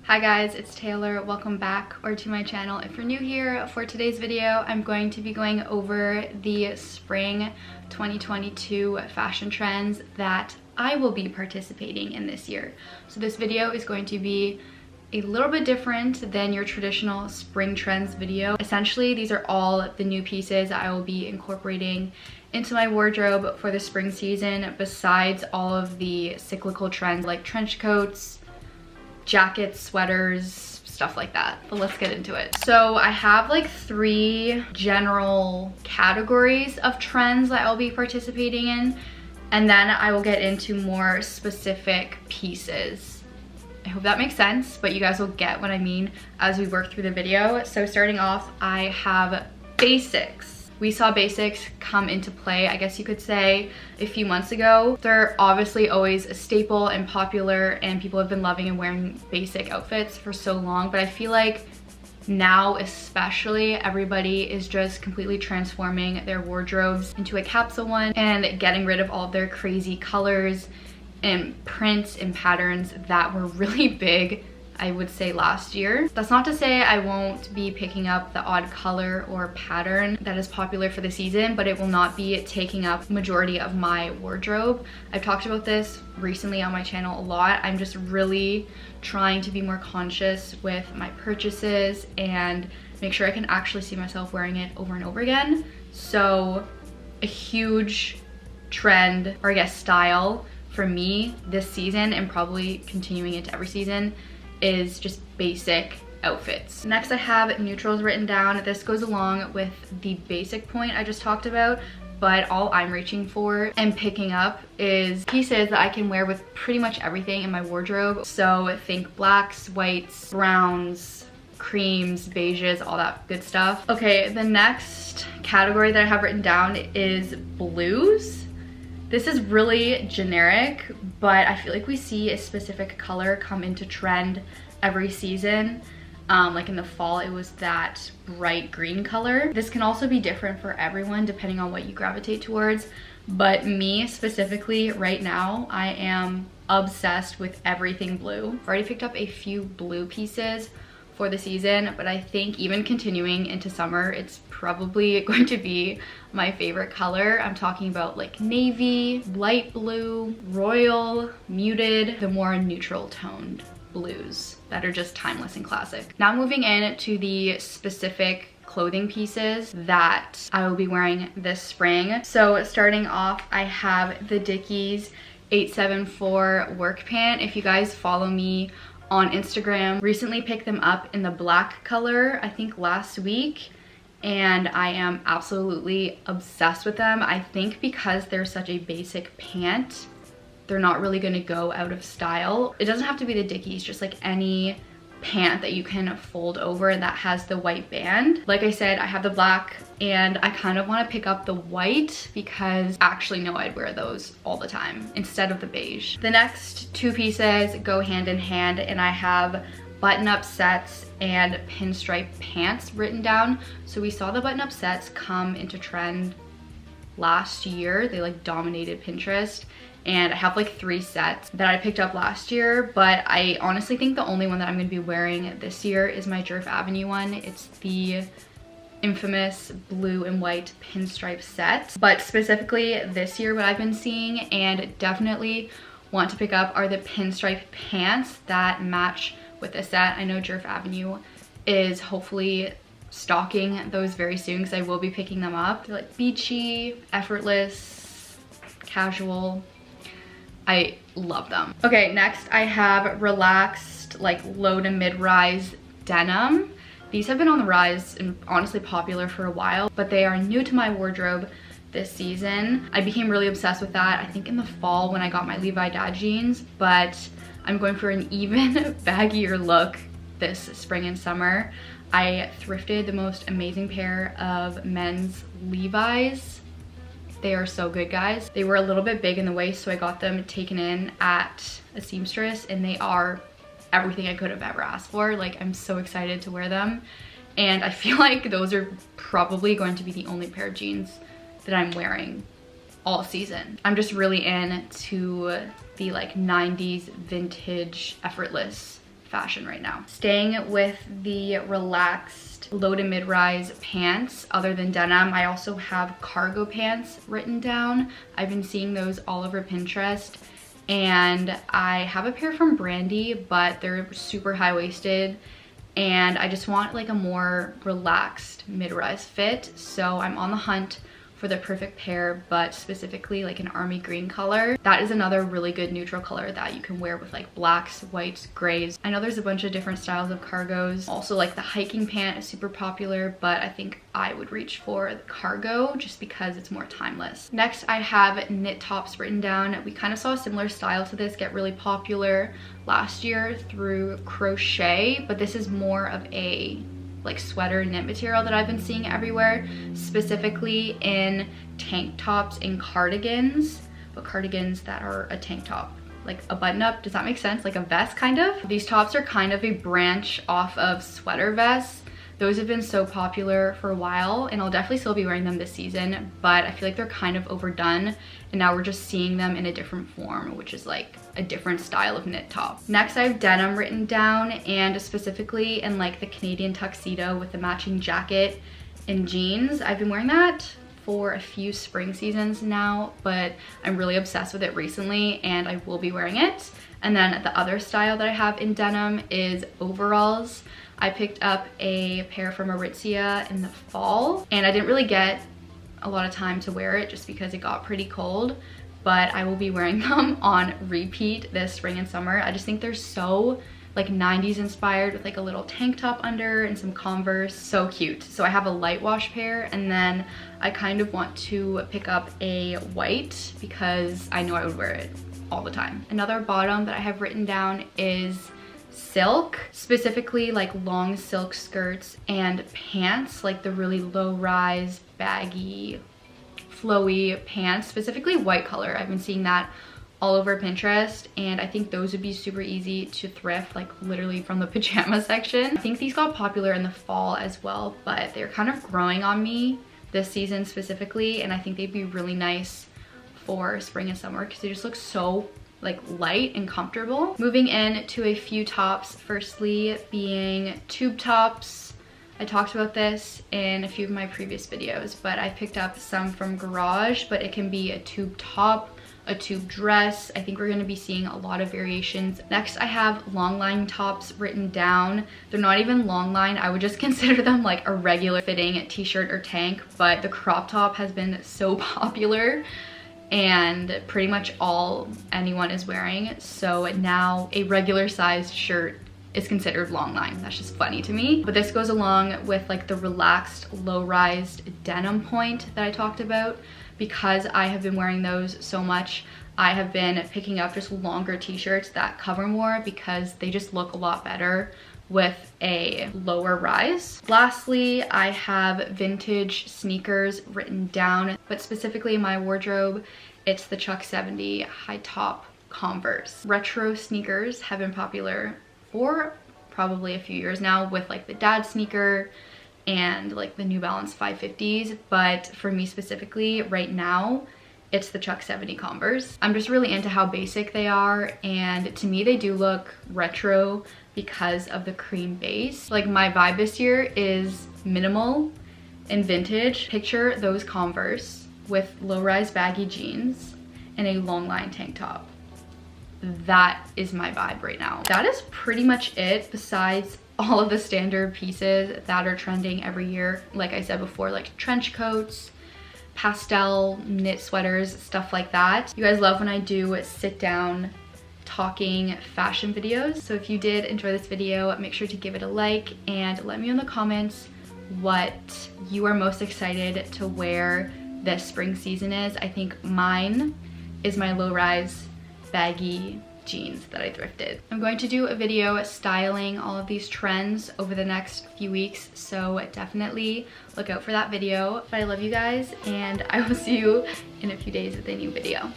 Hi guys, it's Taylor. Welcome back or to my channel. If you're new here, for today's video, I'm going to be going over the spring 2022 fashion trends that I will be participating in this year. So this video is going to be a little bit different than your traditional spring trends video. Essentially, these are all the new pieces I will be incorporating into my wardrobe for the spring season, besides all of the cyclical trends like trench coats, jackets, sweaters, stuff like that. But let's get into it. So I have like 3 general categories of trends that I'll be participating in, and then I will get into more specific pieces. I hope that makes sense, but you guys will get what I mean as we work through the video. So starting off, I have basics. We saw basics come into play, I guess you could say, a few months ago. They're obviously always a staple and popular, and people have been loving and wearing basic outfits for so long, but I feel like now especially everybody is just completely transforming their wardrobes into a capsule one and getting rid of all of their crazy colors and prints and patterns that were really big, I would say, last year. That's not to say I won't be picking up the odd color or pattern that is popular for the season, but it will not be taking up majority of my wardrobe. I've talked about this recently on my channel a lot. I'm just really trying to be more conscious with my purchases and make sure I can actually see myself wearing it over and over again. So a huge trend, or I guess style, for me this season, and probably continuing into every season, is just basic outfits. Next, I have neutrals written down. This goes along with the basic point I just talked about, but all I'm reaching for and picking up is pieces that I can wear with pretty much everything in my wardrobe. So think blacks, whites, browns, creams, beiges, all that good stuff. Okay, the next category that I have written down is blues. This is really generic, but I feel like we see a specific color come into trend every season. Like in the fall, it was that bright green color. This can also be different for everyone depending on what you gravitate towards. But me specifically right now, I am obsessed with everything blue. I've already picked up a few blue pieces for the season, but I think even continuing into summer, it's probably going to be my favorite color. I'm talking about like navy, light blue, royal, muted, the more neutral toned blues that are just timeless and classic. Now moving in to the specific clothing pieces that I will be wearing this spring. So starting off, I have the Dickies 874 work pant. If you guys follow me on Instagram, recently picked them up in the black color, I think last week, and I am absolutely obsessed with them. I think because they're such a basic pant, they're not really gonna go out of style. It doesn't have to be the Dickies, just like any pant that you can fold over that has the white band. Like I said, I have the black, and I kind of want to pick up the white because actually no, I'd wear those all the time instead of the beige. The next 2 pieces go hand in hand, and I have button-up sets and pinstripe pants written down. So we saw the button-up sets come into trend last year. They like dominated Pinterest, and I have like 3 sets that I picked up last year, but I honestly think the only one that I'm going to be wearing this year is my Jerf Avenue one. It's the infamous blue and white pinstripe set. But specifically this year, what I've been seeing and definitely want to pick up are the pinstripe pants that match with the set. I know Jerf Avenue is hopefully stocking those very soon because I will be picking them up. They're like beachy, effortless, casual. I love them. Okay, next I have relaxed, like low to mid-rise denim. These have been on the rise and honestly popular for a while, but they are new to my wardrobe this season. I became really obsessed with that, I think in the fall when I got my Levi dad jeans, but I'm going for an even baggier look this spring and summer. I thrifted the most amazing pair of men's Levi's. They are so good, guys. They were a little bit big in the waist, so I got them taken in at a seamstress, and they are everything I could have ever asked for. Like, I'm so excited to wear them, and I feel like those are probably going to be the only pair of jeans that I'm wearing all season. I'm just really into the like 90s vintage effortless fashion right now. Staying with the relaxed low to mid-rise pants other than denim, I also have cargo pants written down. I've been seeing those all over Pinterest, and I have a pair from Brandy, but they're super high-waisted, and I just want like a more relaxed mid-rise fit. So I'm on the hunt for the perfect pair, but specifically like an army green color. That is another really good neutral color that you can wear with like blacks, whites, grays. I know there's a bunch of different styles of cargos. Also, like the hiking pant is super popular, but I think I would reach for the cargo just because it's more timeless. Next, I have knit tops written down. We kind of saw a similar style to this get really popular last year through crochet, but this is more of a like sweater knit material that I've been seeing everywhere, specifically in tank tops and cardigans, but cardigans that are a tank top, like a button up. Does that make sense? Like a vest kind of. These tops are kind of a branch off of sweater vests. Those have been so popular for a while, and I'll definitely still be wearing them this season, but I feel like they're kind of overdone, and now we're just seeing them in a different form, which is like a different style of knit top. Next, I have denim written down, and specifically in like the Canadian tuxedo with the matching jacket and jeans. I've been wearing that for a few spring seasons now, but I'm really obsessed with it recently, and I will be wearing it. And then the other style that I have in denim is overalls. I picked up a pair from Aritzia in the fall, and I didn't really get a lot of time to wear it just because it got pretty cold, but I will be wearing them on repeat this spring and summer. I just think they're so like 90s inspired with like a little tank top under and some Converse. So cute. So I have a light wash pair, and then I kind of want to pick up a white because I know I would wear it all the time. Another bottom that I have written down is silk, specifically like long silk skirts and pants, like the really low rise, baggy, flowy pants, specifically white color. I've been seeing that all over Pinterest, and I think those would be super easy to thrift, like literally from the pajama section. I think these got popular in the fall as well, but they're kind of growing on me this season specifically, and I think they'd be really nice for spring and summer because they just look so like light and comfortable. Moving in to a few tops, firstly being tube tops. I talked about this in a few of my previous videos, but I picked up some from Garage, but it can be a tube top, a tube dress. I think we're going to be seeing a lot of variations. Next, I have long line tops written down. They're not even long line. I would just consider them like a regular fitting t-shirt or tank, but the crop top has been so popular and pretty much all anyone is wearing. So now a regular sized shirt is considered long line. That's just funny to me. But this goes along with like the relaxed low-rised denim point that I talked about. Because I have been wearing those so much, I have been picking up just longer t-shirts that cover more because they just look a lot better with a lower rise. Lastly, I have vintage sneakers written down, but specifically in my wardrobe, it's the Chuck 70 high top Converse. Retro sneakers have been popular for probably a few years now with like the dad sneaker and like the New Balance 550s, but for me specifically right now, it's the Chuck 70 Converse. I'm just really into how basic they are, and to me they do look retro because of the cream base. Like my vibe this year is minimal and vintage. Picture those Converse with low-rise baggy jeans and a long line tank top. That is my vibe right now. That is pretty much it, besides all of the standard pieces that are trending every year. Like I said before, like trench coats, pastel knit sweaters, stuff like that. You guys love when I do sit down talking fashion videos. So if you did enjoy this video, make sure to give it a like and let me know in the comments what you are most excited to wear this spring season is. I think mine is my low-rise baggy jeans that I thrifted. I'm going to do a video styling all of these trends over the next few weeks, so definitely look out for that video. But I love you guys, and I will see you in a few days with a new video.